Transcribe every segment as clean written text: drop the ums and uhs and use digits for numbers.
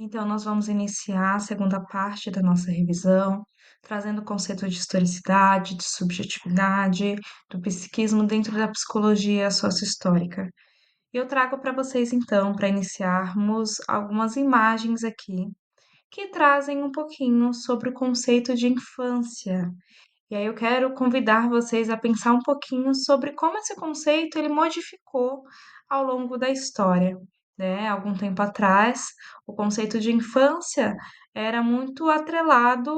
Então, nós vamos iniciar a segunda parte da nossa revisão, trazendo o conceito de historicidade, de subjetividade, do psiquismo dentro da psicologia sociohistórica. E eu trago para vocês, então, para iniciarmos, algumas imagens aqui que trazem um pouquinho sobre o conceito de infância. E aí eu quero convidar vocês a pensar um pouquinho sobre como esse conceito ele modificou ao longo da história, né? Algum tempo atrás, o conceito de infância era muito atrelado,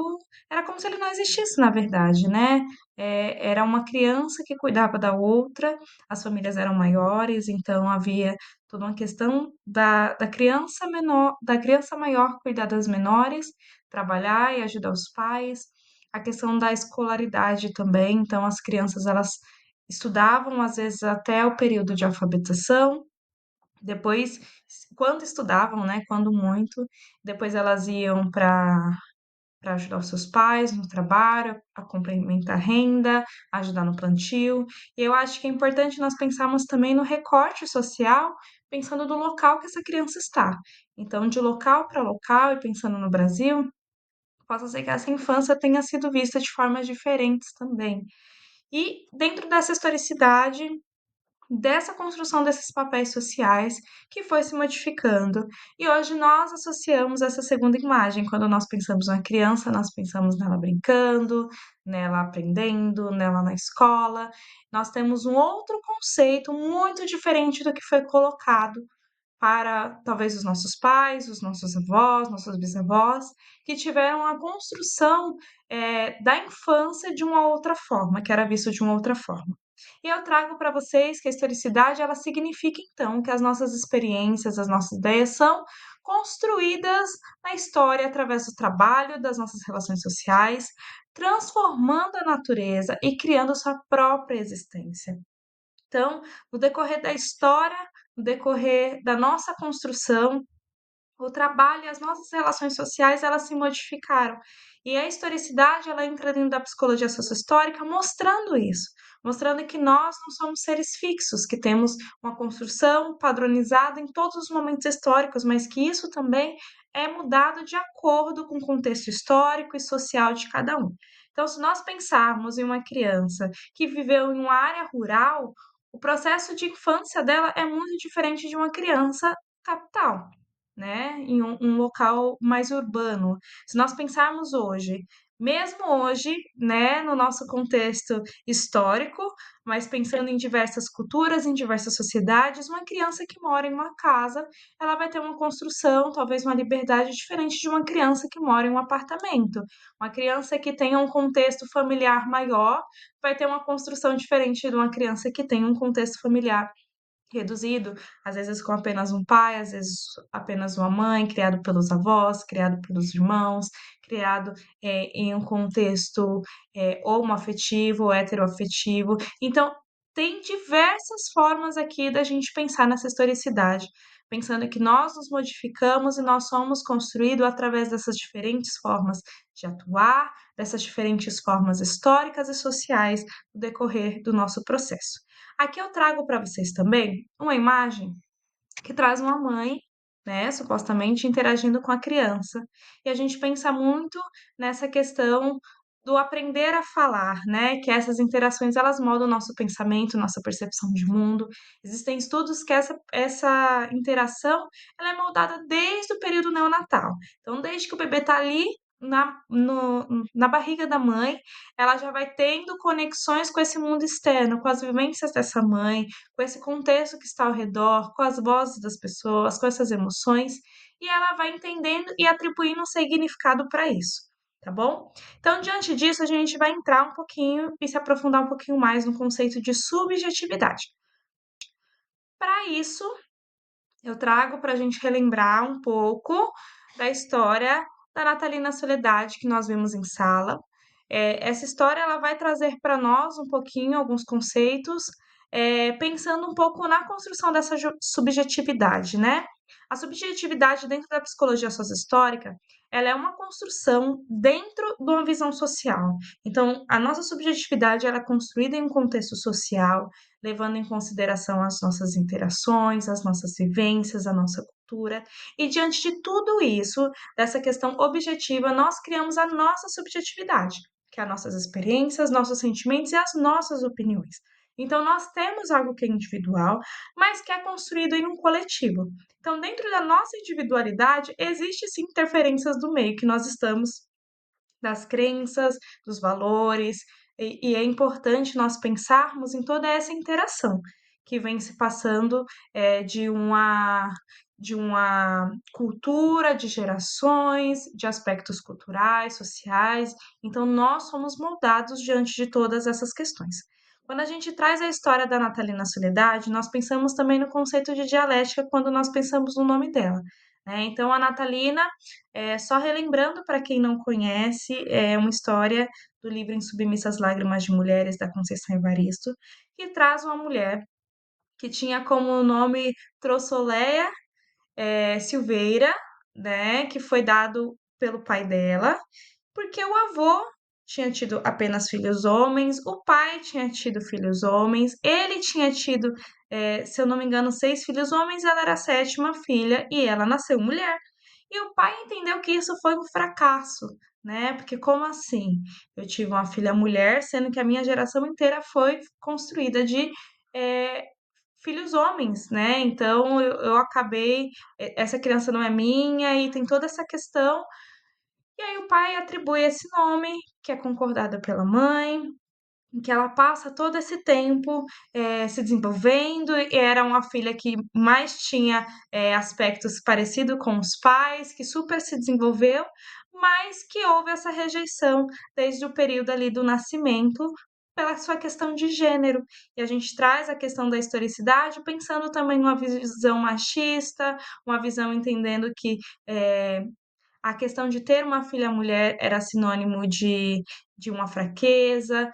era como se ele não existisse, na verdade, né? Era uma criança que cuidava da outra, as famílias eram maiores, então havia toda uma questão da criança menor, da criança maior cuidar das menores, trabalhar e ajudar os pais, a questão da escolaridade também, então as crianças elas estudavam às vezes até o período de alfabetização, depois, quando estudavam, né, quando muito, depois elas iam para ajudar os seus pais no trabalho, a complementar a renda, ajudar no plantio. E eu acho que é importante nós pensarmos também no recorte social, pensando no local que essa criança está. Então, de local para local, e pensando no Brasil, possa ser que essa infância tenha sido vista de formas diferentes também. E dentro dessa historicidade, dessa construção desses papéis sociais que foi se modificando. E hoje nós associamos essa segunda imagem. Quando nós pensamos na criança, nós pensamos nela brincando, nela aprendendo, nela na escola. Nós temos um outro conceito muito diferente do que foi colocado para talvez os nossos pais, os nossos avós, nossos bisavós, que tiveram a construção da infância de uma outra forma, que era visto de uma outra forma. E eu trago para vocês que a historicidade ela significa então que as nossas experiências, as nossas ideias são construídas na história através do trabalho, das nossas relações sociais, transformando a natureza e criando sua própria existência. Então, no decorrer da história, no decorrer da nossa construção, o trabalho e as nossas relações sociais, elas se modificaram. E a historicidade, ela entra dentro da psicologia sociohistórica mostrando isso, mostrando que nós não somos seres fixos, que temos uma construção padronizada em todos os momentos históricos, mas que isso também é mudado de acordo com o contexto histórico e social de cada um. Então, se nós pensarmos em uma criança que viveu em uma área rural, o processo de infância dela é muito diferente de uma criança capital, né, em um local mais urbano. Se nós pensarmos hoje, mesmo hoje, né, no nosso contexto histórico, mas pensando em diversas culturas, em diversas sociedades, uma criança que mora em uma casa, ela vai ter uma construção, talvez uma liberdade diferente de uma criança que mora em um apartamento. Uma criança que tenha um contexto familiar maior vai ter uma construção diferente de uma criança que tem um contexto familiar reduzido, às vezes com apenas um pai, às vezes apenas uma mãe, criado pelos avós, criado pelos irmãos, criado em um contexto homoafetivo ou heteroafetivo. Então, tem diversas formas aqui da gente pensar nessa historicidade, pensando que nós nos modificamos e nós somos construídos através dessas diferentes formas de atuar, dessas diferentes formas históricas e sociais no decorrer do nosso processo. Aqui eu trago para vocês também uma imagem que traz uma mãe, né, supostamente interagindo com a criança. E a gente pensa muito nessa questão do aprender a falar, né, que essas interações elas moldam o nosso pensamento, nossa percepção de mundo. Existem estudos que essa interação ela é moldada desde o período neonatal. Então, desde que o bebê está ali na barriga da mãe, ela já vai tendo conexões com esse mundo externo, com as vivências dessa mãe, com esse contexto que está ao redor, com as vozes das pessoas, com essas emoções, e ela vai entendendo e atribuindo um significado para isso, tá bom? Então, diante disso, a gente vai entrar um pouquinho e se aprofundar um pouquinho mais no conceito de subjetividade. Para isso, eu trago para a gente relembrar um pouco da história da Natalina Soledade que nós vimos em sala. Essa história ela vai trazer para nós um pouquinho alguns conceitos, pensando um pouco na construção dessa subjetividade, né? A subjetividade dentro da psicologia sociohistórica, ela é uma construção dentro de uma visão social. Então, a nossa subjetividade ela é construída em um contexto social, levando em consideração as nossas interações, as nossas vivências, a nossa cultura. E diante de tudo isso, dessa questão objetiva, nós criamos a nossa subjetividade, que é as nossas experiências, nossos sentimentos e as nossas opiniões. Então, nós temos algo que é individual, mas que é construído em um coletivo. Então, dentro da nossa individualidade, existe sim interferências do meio que nós estamos, das crenças, dos valores, e é importante nós pensarmos em toda essa interação que vem se passando de uma cultura, de gerações, de aspectos culturais, sociais. Então, nós somos moldados diante de todas essas questões. Quando a gente traz a história da Natalina Soledade, nós pensamos também no conceito de dialética quando nós pensamos no nome dela, né? Então, a Natalina, só relembrando para quem não conhece, é uma história do livro Em Submissas Lágrimas de Mulheres, da Conceição Evaristo, que traz uma mulher que tinha como nome Trossoleia Silveira, né, que foi dado pelo pai dela, porque o avô tinha tido apenas filhos homens, o pai tinha tido filhos homens, ele tinha tido, se eu não me engano, 6 filhos homens, ela era a sétima filha e ela nasceu mulher. E o pai entendeu que isso foi um fracasso, né? Porque como assim? Eu tive uma filha mulher, sendo que a minha geração inteira foi construída de eh, filhos homens, né? Então eu acabei, essa criança não é minha e tem toda essa questão. E aí o pai atribui esse nome, que é concordado pela mãe, em que ela passa todo esse tempo se desenvolvendo, e era uma filha que mais tinha aspectos parecidos com os pais, que super se desenvolveu, mas que houve essa rejeição desde o período ali do nascimento pela sua questão de gênero. E a gente traz a questão da historicidade pensando também numa visão machista, uma visão entendendo que eh, a questão de ter uma filha mulher era sinônimo de uma fraqueza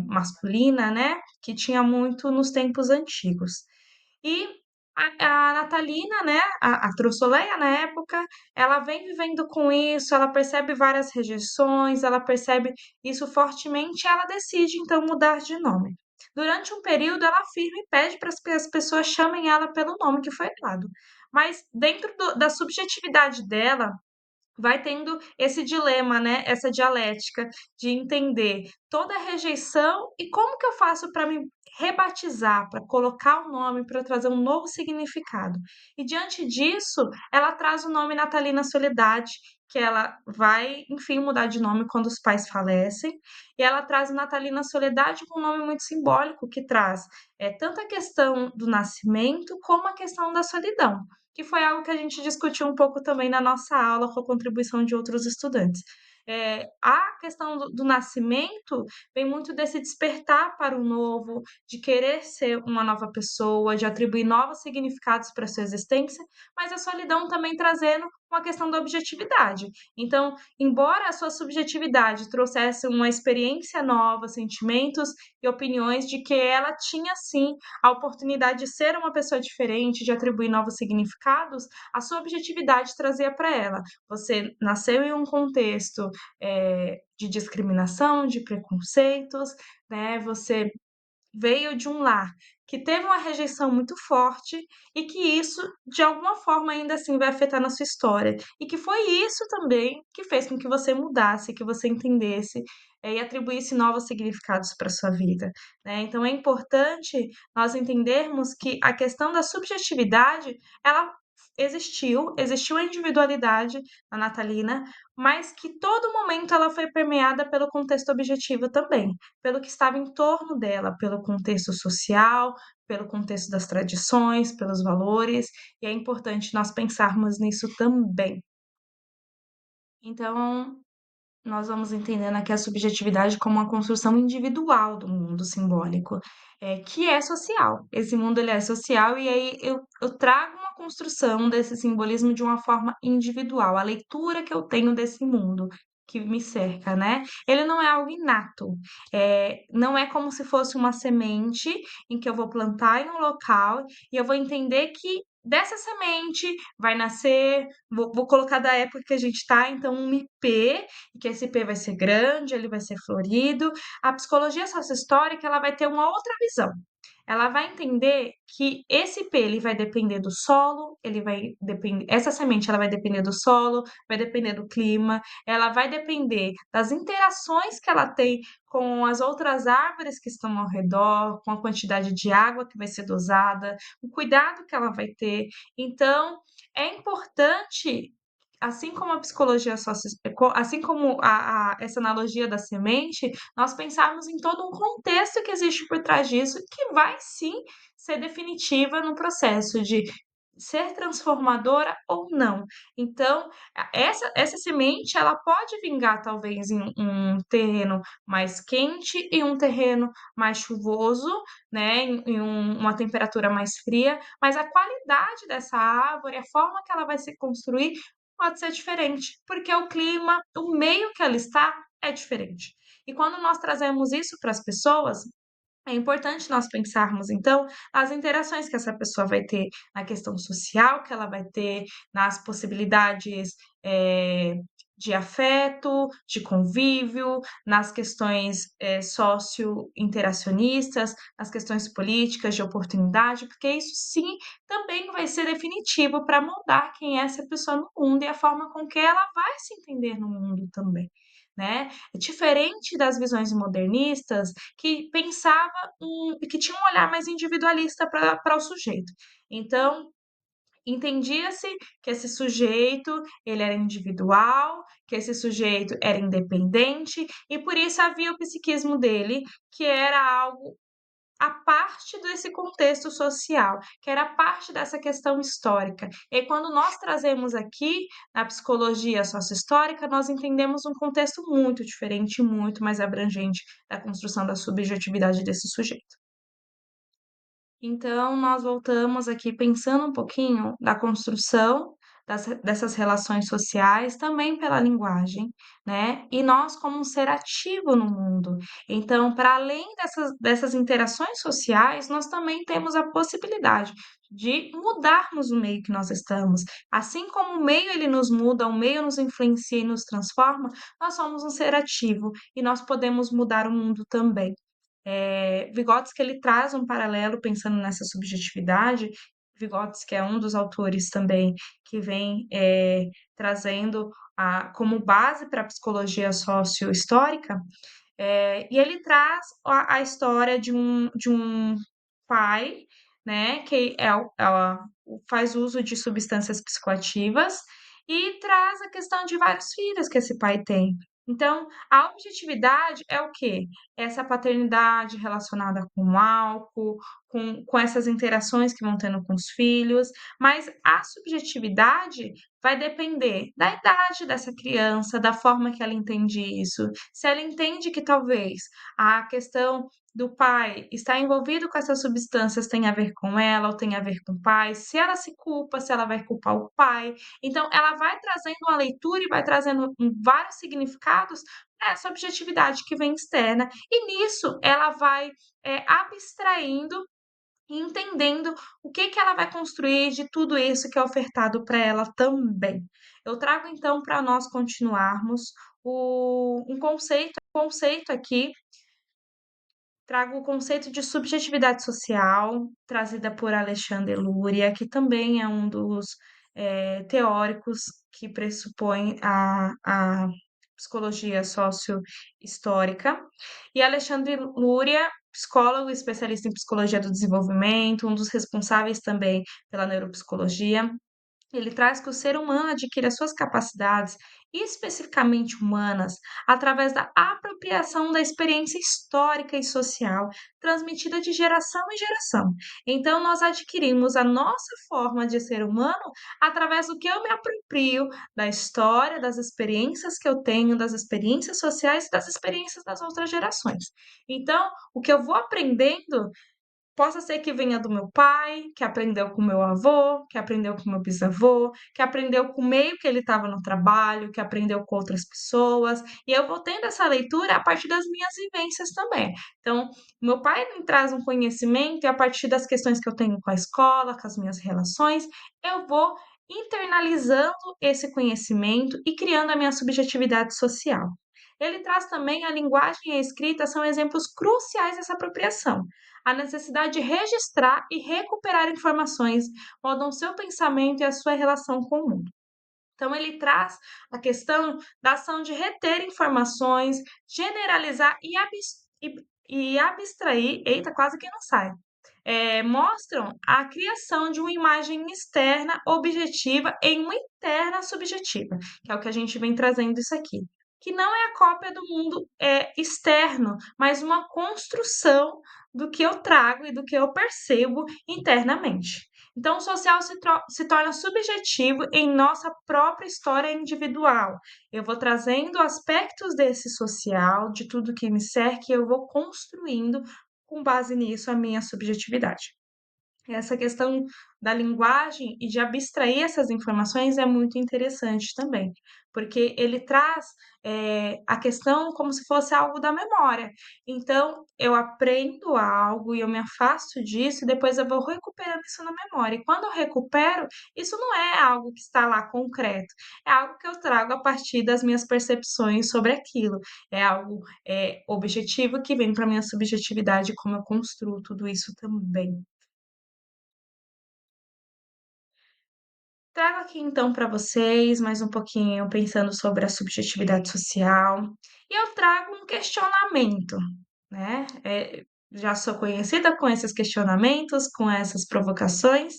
masculina, né? Que tinha muito nos tempos antigos. E a Natalina, né? A Trussoleia, na época, ela vem vivendo com isso, ela percebe várias rejeições, ela percebe isso fortemente e ela decide, então, mudar de nome. Durante um período, ela afirma e pede para que as pessoas chamem ela pelo nome que foi dado. Mas dentro da subjetividade dela, vai tendo esse dilema, né? Essa dialética de entender toda a rejeição e como que eu faço para me rebatizar, para colocar o nome, para trazer um novo significado. E diante disso, ela traz o nome Natalina Soledade, que ela vai, enfim, mudar de nome quando os pais falecem, e ela traz o Natalina Soledade com um nome muito simbólico, que traz tanto a questão do nascimento como a questão da solidão, que foi algo que a gente discutiu um pouco também na nossa aula com a contribuição de outros estudantes. A questão do nascimento vem muito desse despertar para o novo, de querer ser uma nova pessoa, de atribuir novos significados para a sua existência, mas a solidão também trazendo uma questão da objetividade. Então, embora a sua subjetividade trouxesse uma experiência nova, sentimentos e opiniões de que ela tinha sim a oportunidade de ser uma pessoa diferente, de atribuir novos significados, a sua objetividade trazia para ela. Você nasceu em um contexto de discriminação, de preconceitos, né? Você veio de um lar que teve uma rejeição muito forte e que isso, de alguma forma, ainda assim vai afetar na sua história. E que foi isso também que fez com que você mudasse, que você entendesse e atribuísse novos significados para sua vida, né? Então é importante nós entendermos que a questão da subjetividade, ela existiu a individualidade na Natalina, mas que todo momento ela foi permeada pelo contexto objetivo também, pelo que estava em torno dela, pelo contexto social, pelo contexto das tradições, pelos valores, e é importante nós pensarmos nisso também. Então, nós vamos entendendo aqui a subjetividade como uma construção individual do mundo simbólico, que é social. Esse mundo ele é social e aí eu trago uma construção desse simbolismo de uma forma individual, a leitura que eu tenho desse mundo que me cerca, né? Ele não é algo inato, não é como se fosse uma semente em que eu vou plantar em um local e eu vou entender que dessa semente vai nascer, vou colocar da época que a gente está, então um ipê, e que esse P vai ser grande, ele vai ser florido. A psicologia sociohistórica ela vai ter uma outra visão. ela vai entender que esse P ele vai depender do solo, ele vai depender, essa semente ela vai depender do solo, vai depender do clima, ela vai depender das interações que ela tem com as outras árvores que estão ao redor, com a quantidade de água que vai ser dosada, o cuidado que ela vai ter. Então, é importante, assim como a psicologia sócio, assim como essa analogia da semente, nós pensarmos em todo um contexto que existe por trás disso, que vai sim ser definitiva no processo de ser transformadora ou não. Então, essa semente, ela pode vingar talvez em um terreno mais quente e um terreno mais chuvoso, né, uma temperatura mais fria, mas a qualidade dessa árvore, a forma que ela vai se construir, pode ser diferente, porque o clima, o meio que ela está é diferente. E quando nós trazemos isso para as pessoas, é importante nós pensarmos, então, as interações que essa pessoa vai ter, na questão social que ela vai ter, nas possibilidades, de afeto, de convívio, nas questões, socio-interacionistas, nas questões políticas, de oportunidade, porque isso sim também vai ser definitivo para moldar quem é essa pessoa no mundo e a forma com que ela vai se entender no mundo também, né. Diferente das visões modernistas que pensava que tinha um olhar mais individualista para o sujeito. Então, entendia-se que esse sujeito, ele era individual, que esse sujeito era independente, e por isso havia o psiquismo dele, que era algo a parte desse contexto social, que era parte dessa questão histórica. E quando nós trazemos aqui na psicologia sociohistórica, nós entendemos um contexto muito diferente, muito mais abrangente da construção da subjetividade desse sujeito. Então, nós voltamos aqui pensando um pouquinho da construção dessas relações sociais, também pela linguagem, né? E nós como um ser ativo no mundo. Então, para além dessas interações sociais, nós também temos a possibilidade de mudarmos o meio que nós estamos. Assim como o meio ele nos muda, o meio nos influencia e nos transforma, nós somos um ser ativo e nós podemos mudar o mundo também. Vygotsky ele traz um paralelo pensando nessa subjetividade. Vygotsky é um dos autores também que vem trazendo como base para a psicologia sociohistórica, e ele traz a história de um pai, né, que faz uso de substâncias psicoativas e traz a questão de vários filhos que esse pai tem. Então, a objetividade é o quê? Essa paternidade relacionada com o álcool, com essas interações que vão tendo com os filhos, mas a subjetividade vai depender da idade dessa criança, da forma que ela entende isso. Se ela entende que talvez a questão do pai estar envolvido com essas substâncias tem a ver com ela ou tem a ver com o pai, se ela se culpa, se ela vai culpar o pai. Então, ela vai trazendo uma leitura e vai trazendo vários significados para essa objetividade que vem externa, e nisso ela vai abstraindo e entendendo o que que ela vai construir de tudo isso que é ofertado para ela também. Eu trago então para nós continuarmos um conceito aqui. Trago o conceito de subjetividade social, trazida por Alexandre Luria, que também é um dos teóricos que pressupõe a psicologia socio-histórica. E Alexandre Luria, psicólogo e especialista em psicologia do desenvolvimento, um dos responsáveis também pela neuropsicologia, ele traz que o ser humano adquire as suas capacidades, especificamente humanas, através da apropriação da experiência histórica e social transmitida de geração em geração. Então, nós adquirimos a nossa forma de ser humano através do que eu me aproprio da história, das experiências que eu tenho, das experiências sociais e das experiências das outras gerações. Então, o que eu vou aprendendo possa ser que venha do meu pai, que aprendeu com meu avô, que aprendeu com meu bisavô, que aprendeu com o meio que ele estava no trabalho, que aprendeu com outras pessoas, e eu vou tendo essa leitura a partir das minhas vivências também. Então, meu pai me traz um conhecimento e a partir das questões que eu tenho com a escola, com as minhas relações, eu vou internalizando esse conhecimento e criando a minha subjetividade social. Ele traz também a linguagem e a escrita são exemplos cruciais dessa apropriação. a necessidade de registrar e recuperar informações moldam seu pensamento e a sua relação com o mundo. Então, ele traz a questão da ação de reter informações, generalizar e abstrair. Eita, quase que não sai. Mostram a criação de uma imagem externa objetiva em uma interna subjetiva, que é o que a gente vem trazendo isso aqui. Que não é a cópia do mundo externo, mas uma construção do que eu trago e do que eu percebo internamente. Então, o social se torna subjetivo em nossa própria história individual. Eu vou trazendo aspectos desse social, de tudo que me cerca, e eu vou construindo, com base nisso, a minha subjetividade. Essa questão da linguagem e de abstrair essas informações é muito interessante também, porque ele traz, a questão como se fosse algo da memória. Então, eu aprendo algo e eu me afasto disso e depois eu vou recuperando isso na memória. E quando eu recupero, isso não é algo que está lá concreto, é algo que eu trago a partir das minhas percepções sobre aquilo. É algo, objetivo que vem para minha subjetividade, como eu construo tudo isso também. Trago aqui então para vocês mais um pouquinho pensando sobre a subjetividade social, e eu trago um questionamento, né? Já sou conhecida com esses questionamentos, com essas provocações,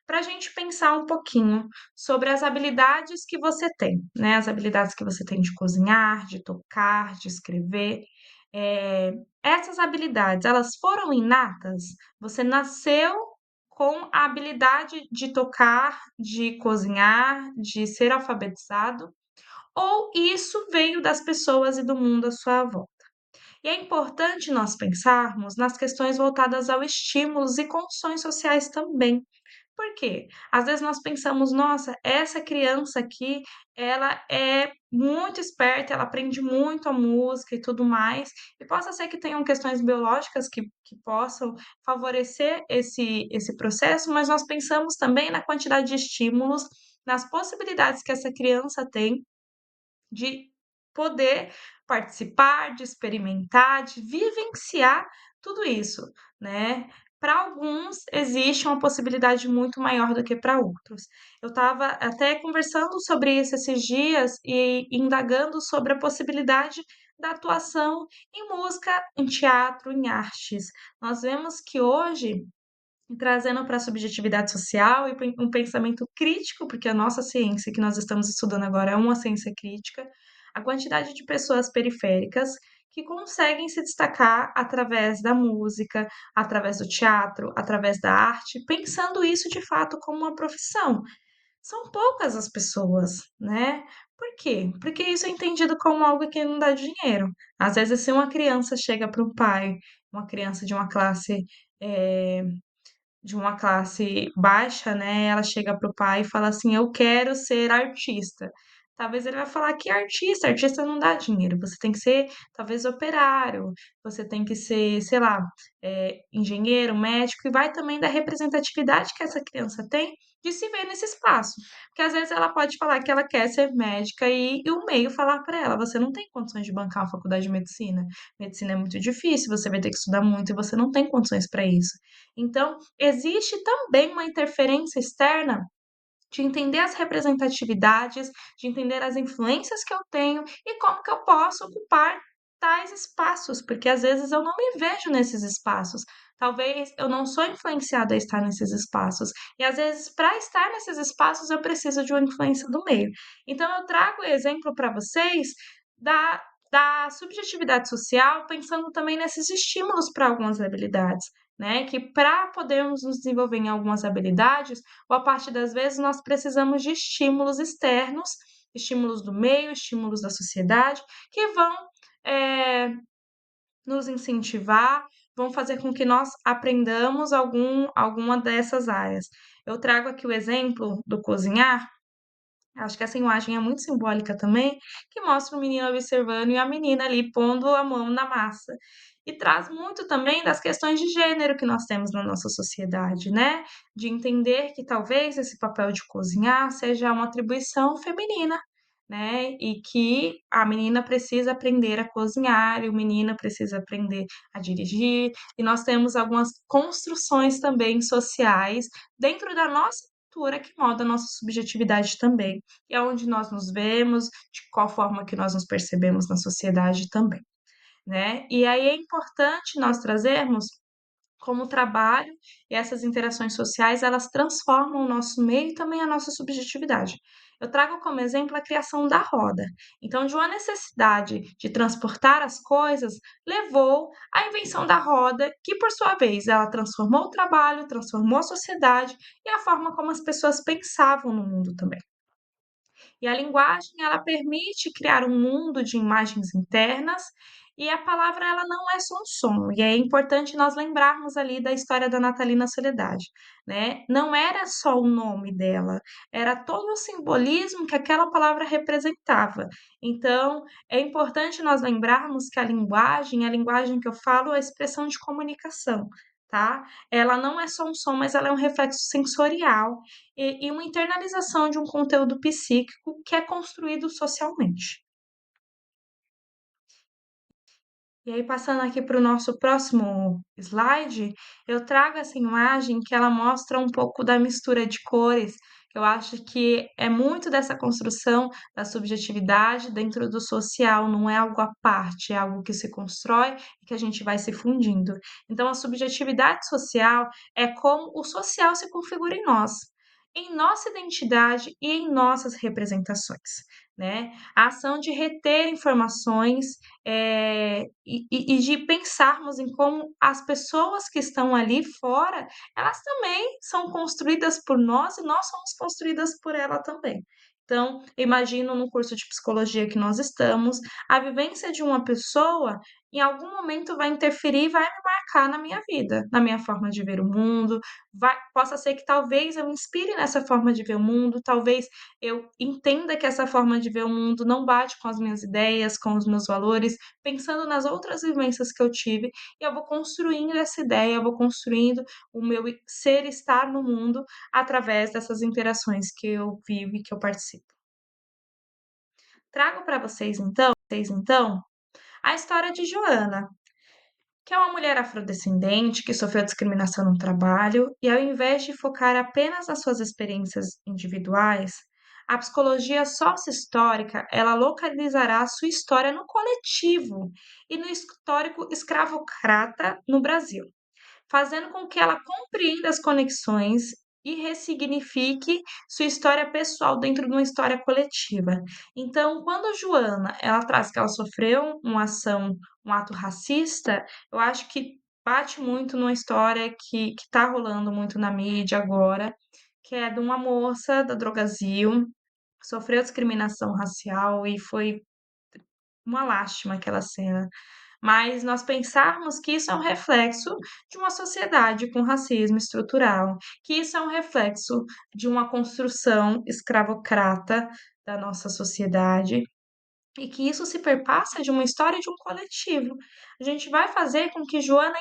para a gente pensar um pouquinho sobre as habilidades que você tem, né? As habilidades que você tem de cozinhar, de tocar, de escrever. Eh, Essas habilidades, elas foram inatas? Você nasceu com a habilidade de tocar, de cozinhar, de ser alfabetizado, ou isso veio das pessoas e do mundo à sua volta? E é importante nós pensarmos nas questões voltadas ao estímulos e condições sociais também. Por quê? Às vezes nós pensamos: "Nossa, essa criança aqui, ela é muito esperta, ela aprende muito a música e tudo mais", e possa ser que tenham questões biológicas que possam favorecer esse processo, mas nós pensamos também na quantidade de estímulos, nas possibilidades que essa criança tem de poder participar, de experimentar, de vivenciar tudo isso, né. Para alguns existe uma possibilidade muito maior do que para outros. Eu estava até conversando sobre isso esses dias e indagando sobre a possibilidade da atuação em música, em teatro, em artes. Nós vemos que hoje e trazendo para a subjetividade social e um pensamento crítico, porque a nossa ciência que nós estamos estudando agora é uma ciência crítica, a quantidade de pessoas periféricas que conseguem se destacar através da música, através do teatro, através da arte, pensando isso de fato como uma profissão. São poucas as pessoas, né? Por quê? Porque isso é entendido como algo que não dá dinheiro. Às vezes, se uma criança chega para um pai, uma criança eh, de uma classe baixa, né, ela chega para o pai e fala assim: "Eu quero ser artista". Talvez ele vai falar: "Que artista? Artista não dá dinheiro, você tem que ser talvez operário, você tem que ser, sei lá, engenheiro, médico", e vai também da representatividade que essa criança tem de se ver nesse espaço. Porque às vezes ela pode falar que ela quer ser médica e o meio falar para ela: "Você não tem condições de bancar uma faculdade de medicina, medicina é muito difícil, você vai ter que estudar muito e você não tem condições para isso". Então, existe também uma interferência externa de entender as representatividades, de entender as influências que eu tenho e como que eu posso ocupar tais espaços, porque às vezes eu não me vejo nesses espaços. Talvez eu não sou influenciada a estar nesses espaços. E às vezes, para estar nesses espaços, eu preciso de uma influência do meio. Então, eu trago o exemplo para vocês da, da subjetividade social, pensando também nesses estímulos para algumas habilidades. Né, que para podermos nos desenvolver em algumas habilidades, boa parte das vezes nós precisamos de estímulos externos, estímulos do meio, estímulos da sociedade, que vão, eh, nos incentivar, vão fazer com que nós aprendamos alguma dessas áreas. Eu trago aqui o exemplo do cozinhar. Acho que essa imagem é muito simbólica também, que mostra o menino observando e a menina ali pondo a mão na massa. E traz muito também das questões de gênero que nós temos na nossa sociedade, né? De entender que talvez esse papel de cozinhar seja uma atribuição feminina, né? E que a menina precisa aprender a cozinhar e o menino precisa aprender a dirigir. E nós temos algumas construções também sociais dentro da nossa cultura que molda a nossa subjetividade também. E é onde nós nos vemos, de qual forma que nós nos percebemos na sociedade também, né? E aí é importante nós trazermos como o trabalho e essas interações sociais, elas transformam o nosso meio e também a nossa subjetividade. Eu trago como exemplo a criação da roda. Então, de uma necessidade de transportar as coisas, levou à invenção da roda, que por sua vez ela transformou o trabalho, transformou a sociedade e a forma como as pessoas pensavam no mundo também. E a linguagem, ela permite criar um mundo de imagens internas, e a palavra ela não é só um som, e é importante nós lembrarmos ali da história da Natalina Soledade, né? Não era só o nome dela, era todo o simbolismo que aquela palavra representava. Então, é importante nós lembrarmos que a linguagem que eu falo é a expressão de comunicação, tá? Ela não é só um som, mas ela é um reflexo sensorial e uma internalização de um conteúdo psíquico que é construído socialmente. E aí, passando aqui para o nosso próximo slide, eu trago essa imagem que ela mostra um pouco da mistura de cores. Eu acho que é muito dessa construção da subjetividade dentro do social, não é algo à parte, é algo que se constrói e que a gente vai se fundindo. Então, a subjetividade social é como o social se configura em nossa identidade e em nossas representações, né? A ação de reter informações e de pensarmos em como as pessoas que estão ali fora, elas também são construídas por nós e nós somos construídas por ela também. Então, imagino no curso de psicologia que nós estamos, a vivência de uma pessoa em algum momento vai interferir e vai me marcar na minha vida, na minha forma de ver o mundo. Possa ser que talvez eu me inspire nessa forma de ver o mundo, talvez eu entenda que essa forma de ver o mundo não bate com as minhas ideias, com os meus valores, pensando nas outras vivências que eu tive, e eu vou construindo essa ideia, eu vou construindo o meu ser e estar no mundo através dessas interações que eu vivo e que eu participo. Trago para vocês então, a história de Joana, que é uma mulher afrodescendente que sofreu discriminação no trabalho e, ao invés de focar apenas nas suas experiências individuais, a psicologia sócio-histórica ela localizará a sua história no coletivo e no histórico escravocrata no Brasil, fazendo com que ela compreenda as conexões e ressignifique sua história pessoal dentro de uma história coletiva. Então, quando a Joana, ela traz que ela sofreu um ato racista, eu acho que bate muito numa história que está rolando muito na mídia agora, que é de uma moça da Drogazil, sofreu discriminação racial e foi uma lástima aquela cena, mas nós pensarmos que isso é um reflexo de uma sociedade com racismo estrutural, que isso é um reflexo de uma construção escravocrata da nossa sociedade e que isso se perpassa de uma história de um coletivo. A gente vai fazer com que Joana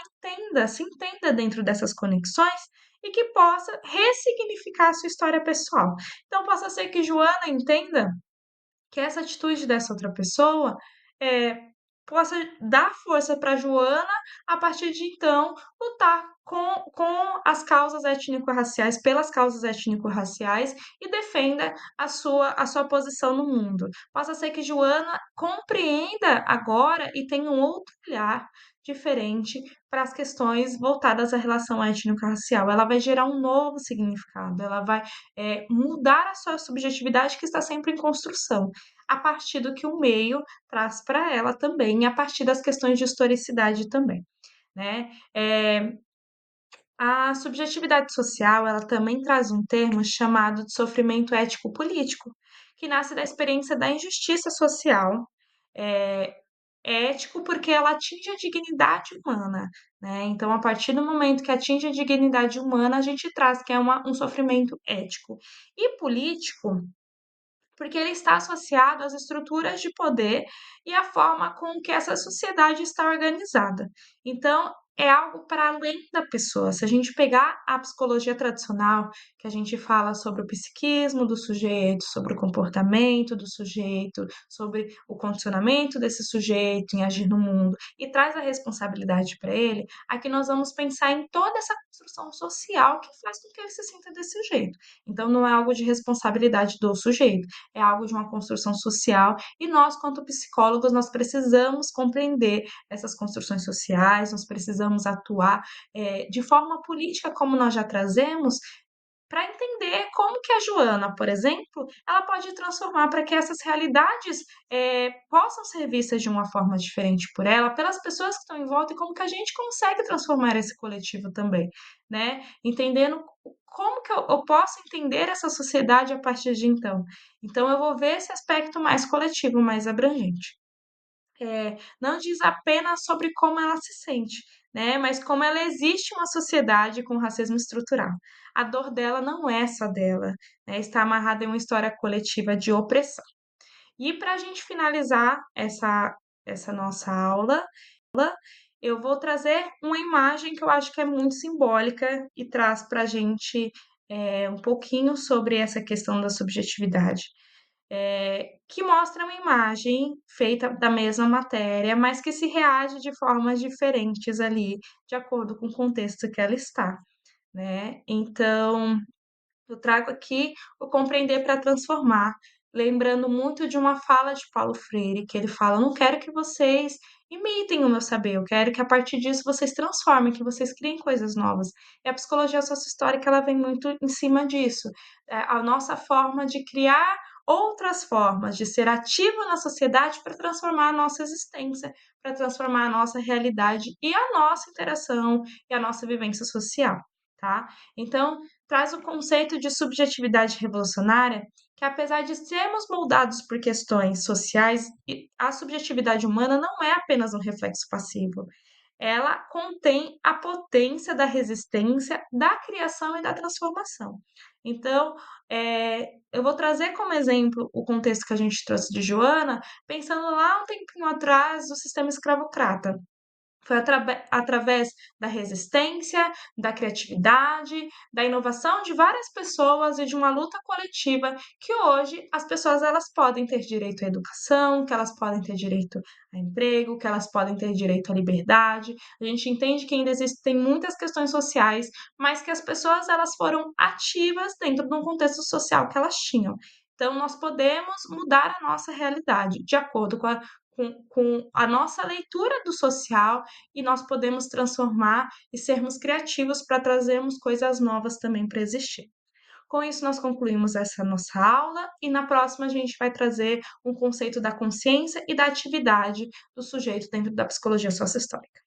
se entenda dentro dessas conexões e que possa ressignificar a sua história pessoal. Então, possa ser que Joana entenda que essa atitude dessa outra pessoa eh, possa dar força para Joana, a partir de então, lutar com as causas étnico-raciais, pelas causas étnico-raciais e defenda a sua posição no mundo. Possa ser que Joana compreenda agora e tenha um outro olhar diferente para as questões voltadas à relação étnico-racial. Ela vai gerar um novo significado, ela vai mudar a sua subjetividade que está sempre em construção a partir do que o meio traz para ela também, e a partir das questões de historicidade também, né. A subjetividade social, ela também traz um termo chamado de sofrimento ético-político, que nasce da experiência da injustiça social, eh, ético porque ela atinge a dignidade humana, né, então a partir do momento que atinge a dignidade humana, a gente traz que é um sofrimento ético. E político porque ele está associado às estruturas de poder e à forma com que essa sociedade está organizada. Então, é algo para além da pessoa. Se a gente pegar a psicologia tradicional, que a gente fala sobre o psiquismo do sujeito, sobre o comportamento do sujeito, sobre o condicionamento desse sujeito em agir no mundo, e traz a responsabilidade para ele, aqui nós vamos pensar em toda essa construção social que faz com que ele se sinta desse jeito. Então, não é algo de responsabilidade do sujeito, é algo de uma construção social, e nós, quanto psicólogos, nós precisamos compreender essas construções sociais, nós precisamos atuar de forma política, como nós já trazemos, para entender como que a Joana, por exemplo, ela pode transformar para que essas realidades possam ser vistas de uma forma diferente por ela, pelas pessoas que estão em volta, e como que a gente consegue transformar esse coletivo também, né? Entendendo como que eu posso entender essa sociedade a partir de então. Então, eu vou ver esse aspecto mais coletivo, mais abrangente. Não diz apenas sobre como ela se sente, né, mas como ela existe uma sociedade com racismo estrutural. A dor dela não é só dela, né, está amarrada em uma história coletiva de opressão. E para a gente finalizar essa nossa aula, eu vou trazer uma imagem que eu acho que é muito simbólica e traz para a gente um pouquinho sobre essa questão da subjetividade, que mostra uma imagem feita da mesma matéria, mas que se reage de formas diferentes ali, de acordo com o contexto que ela está, né? Então, eu trago aqui o compreender para transformar, lembrando muito de uma fala de Paulo Freire, que ele fala: "Não quero que vocês imitem o meu saber, eu quero que a partir disso vocês transformem, que vocês criem coisas novas". E a psicologia sociohistórica ela vem muito em cima disso, a nossa forma de criar outras formas de ser ativo na sociedade para transformar a nossa existência, para transformar a nossa realidade e a nossa interação e a nossa vivência social, tá? Então, traz o conceito de subjetividade revolucionária, que apesar de sermos moldados por questões sociais, a subjetividade humana não é apenas um reflexo passivo. Ela contém a potência da resistência, da criação e da transformação. Então, eu vou trazer como exemplo o contexto que a gente trouxe de Joana, pensando lá um tempinho atrás do sistema escravocrata. Foi através da resistência, da criatividade, da inovação de várias pessoas e de uma luta coletiva que hoje as pessoas elas podem ter direito à educação, que elas podem ter direito a emprego, que elas podem ter direito à liberdade. A gente entende que ainda existem muitas questões sociais, mas que as pessoas elas foram ativas dentro de um contexto social que elas tinham. Então, nós podemos mudar a nossa realidade de acordo com a nossa leitura do social, e nós podemos transformar e sermos criativos para trazermos coisas novas também para existir. Com isso, nós concluímos essa nossa aula e na próxima a gente vai trazer um conceito da consciência e da atividade do sujeito dentro da psicologia sociohistórica.